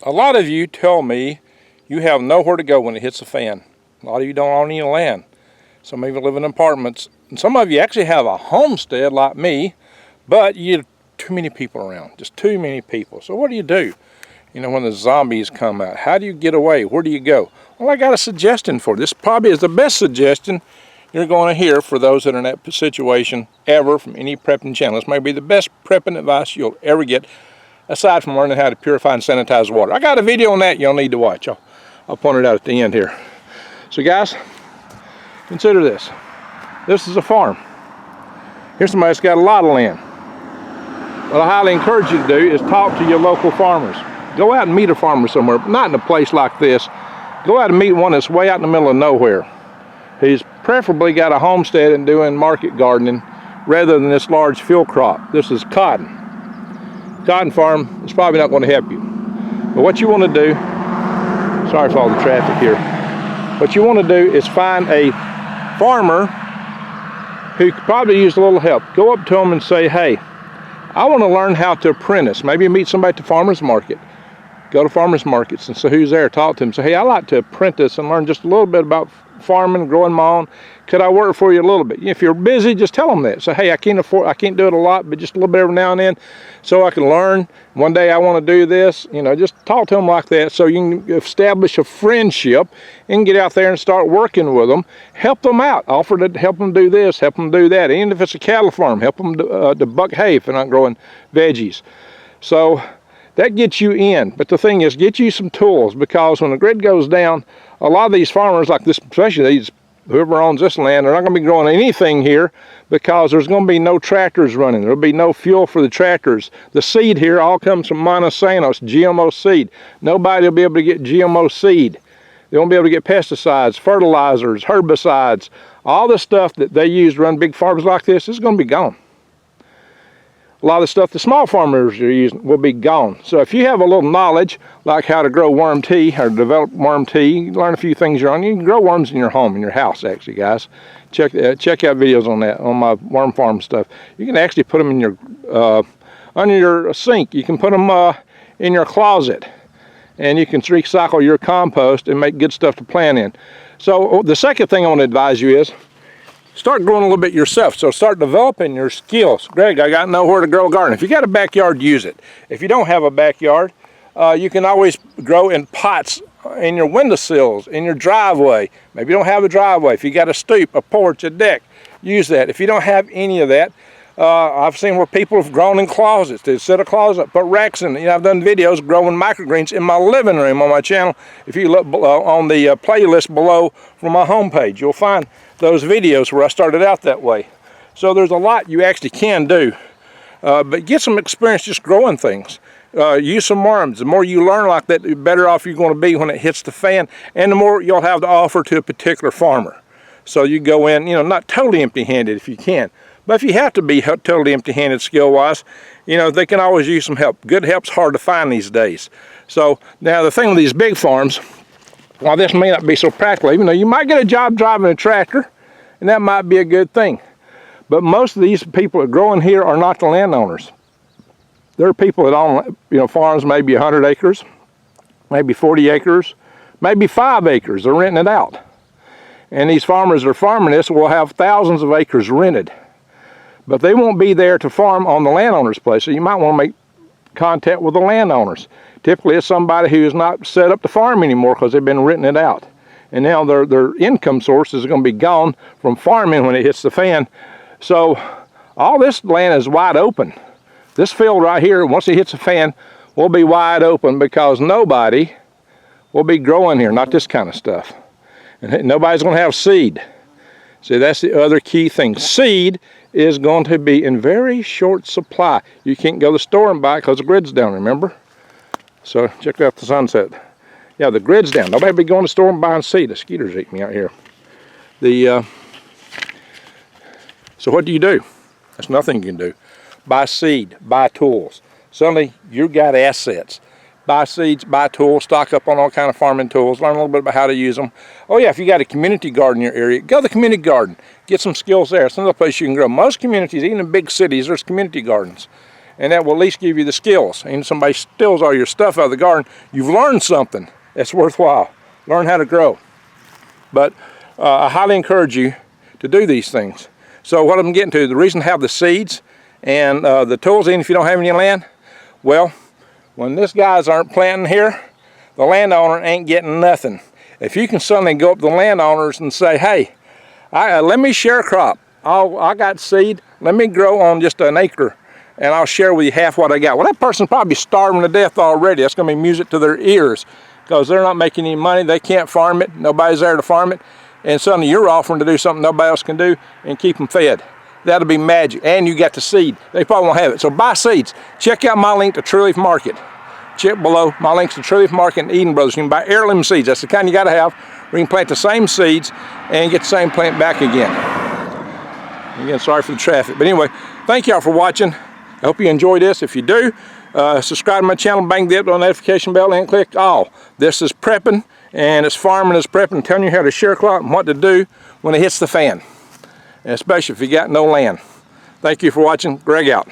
A lot of you tell me you have nowhere to go when it hits the fan. A lot of you don't own any land. Some of you live in apartments. And some of you actually have a homestead like me, but you have too many people around, just too many people. So what do you do? You know, when the zombies come out, how do you get away? Where do you go? Well, I got a suggestion for you. This probably is the best suggestion you're going to hear for those that are in that situation ever from any prepping channel. This may be the best prepping advice you'll ever get, aside from learning how to purify and sanitize water. I got a video on that you'll need to watch. I'll point it out at the end here. So guys, consider this. This is a farm. Here's somebody that's got a lot of land. What I highly encourage you to do is talk to your local farmers. Go out and meet a farmer somewhere, not in a place like this. Go out and meet one that's way out in the middle of nowhere. He's preferably got a homestead and doing market gardening rather than this large field crop. This is cotton. Cotton farm is probably not going to help you. But what you want to do, sorry for all the traffic here, what you want to do is find a farmer who could probably use a little help. Go up to them and say, hey, I want to learn how to apprentice. Maybe meet somebody at the farmer's market. Go to farmers markets and see who's there. Talk to them. Say, hey, I like to apprentice and learn just a little bit about farming, growing my own. Could I work for you a little bit? If you're busy, just tell them that. Say, hey, I can't do it a lot, but just a little bit every now and then, so I can learn. One day I want to do this. You know, just talk to them like that, so you can establish a friendship and get out there and start working with them. Help them out. Offer to help them do this, help them do that. Even if it's a cattle farm, help them to buck hay if they're not growing veggies. So that gets you in. But the thing is, get you some tools, because when the grid goes down, a lot of these farmers, like this, especially these, whoever owns this land, they're not going to be growing anything here because there's going to be no tractors running. There'll be no fuel for the tractors. The seed here all comes from Monsanto, GMO seed. Nobody will be able to get GMO seed. They won't be able to get pesticides, fertilizers, herbicides. All the stuff that they use to run big farms like this is going to be gone. A lot of the stuff the small farmers are using will be gone. So if you have a little knowledge, like how to grow worm tea or develop worm tea, you learn a few things you're on. You can grow worms in your home, in your house, actually, guys. Check out videos on that, on my worm farm stuff. You can actually put them in your under your sink. You can put them in your closet, and you can recycle your compost and make good stuff to plant in. So the second thing I want to advise you is, start growing a little bit yourself. So start developing your skills. Greg, I got nowhere to grow a garden. If you got a backyard, use it. If you don't have a backyard, you can always grow in pots in your windowsills, in your driveway. Maybe you don't have a driveway. If you got a stoop, a porch, a deck, use that. If you don't have any of that, I've seen where people have grown in closets. They set a closet, put racks in it. You know, I've done videos growing microgreens in my living room on my channel. If you look on the playlist below from my homepage, you'll find those videos where I started out that way. So there's a lot you actually can do, but get some experience just growing things. Use some worms. The more you learn like that, the better off you're going to be when it hits the fan, and the more you'll have to offer to a particular farmer. So you go in, you know, not totally empty-handed if you can, but if you have to be totally empty-handed skill-wise, you know, they can always use some help. Good help's hard to find these days. So now the thing with these big farms, while this may not be so practical, even though you might get a job driving a tractor, and that might be a good thing, but most of these people that grow in here are not the landowners. There are people that own, you know, farms maybe 100 acres, maybe 40 acres, maybe 5 acres. They're renting it out. And these farmers that are farming this will have thousands of acres rented. But they won't be there to farm on the landowner's place, so you might want to make contact with the landowners. Typically it's somebody who is not set up to farm anymore because they've been renting it out. And now their income source is going to be gone from farming when it hits the fan. So all this land is wide open. This field right here, once it hits the fan, will be wide open because nobody will be growing here, not this kind of stuff. And nobody's going to have seed. See, that's the other key thing. Seed is going to be in very short supply. You can't go to the store and buy it because the grid's down, remember? So check out the sunset. Yeah, the grid's down. Nobody will be going to the store and buying seed. The skeeters eat me out here. So what do? There's nothing you can do. Buy seed, buy tools. Suddenly you've got assets. Buy seeds, buy tools, stock up on all kind of farming tools, learn a little bit about how to use them. Oh yeah, if you got a community garden in your area, go to the community garden. Get some skills there. It's another place you can grow. Most communities, even in big cities, there's community gardens. and that will at least give you the skills. And if somebody steals all your stuff out of the garden, you've learned something that's worthwhile. Learn how to grow. But I highly encourage you to do these things. So what I'm getting to, the reason to have the seeds and the tools, even if you don't have any land, well, when these guys aren't planting here, the landowner ain't getting nothing. If you can suddenly go up to the landowners and say, hey, let me share a crop. I got seed, let me grow on just an acre, and I'll share with you half what I got. Well, that person's probably starving to death already. That's going to be music to their ears because they're not making any money. They can't farm it. Nobody's there to farm it. And suddenly you're offering to do something nobody else can do and keep them fed. That'll be magic. And you got the seed. They probably won't have it. So buy seeds. Check out my link to True Leaf Market. Check below my links to True Leaf Market and Eden Brothers. You can buy heirloom seeds. That's the kind you got to have where you can plant the same seeds and get the same plant back again. Again, sorry for the traffic. But anyway, thank y'all for watching. I hope you enjoy this. If you do, subscribe to my channel, bang the notification bell, and click all. This is prepping, and it's farming is prepping, telling you how to share a crop and what to do when it hits the fan, and especially if you got no land. Thank you for watching. Greg out.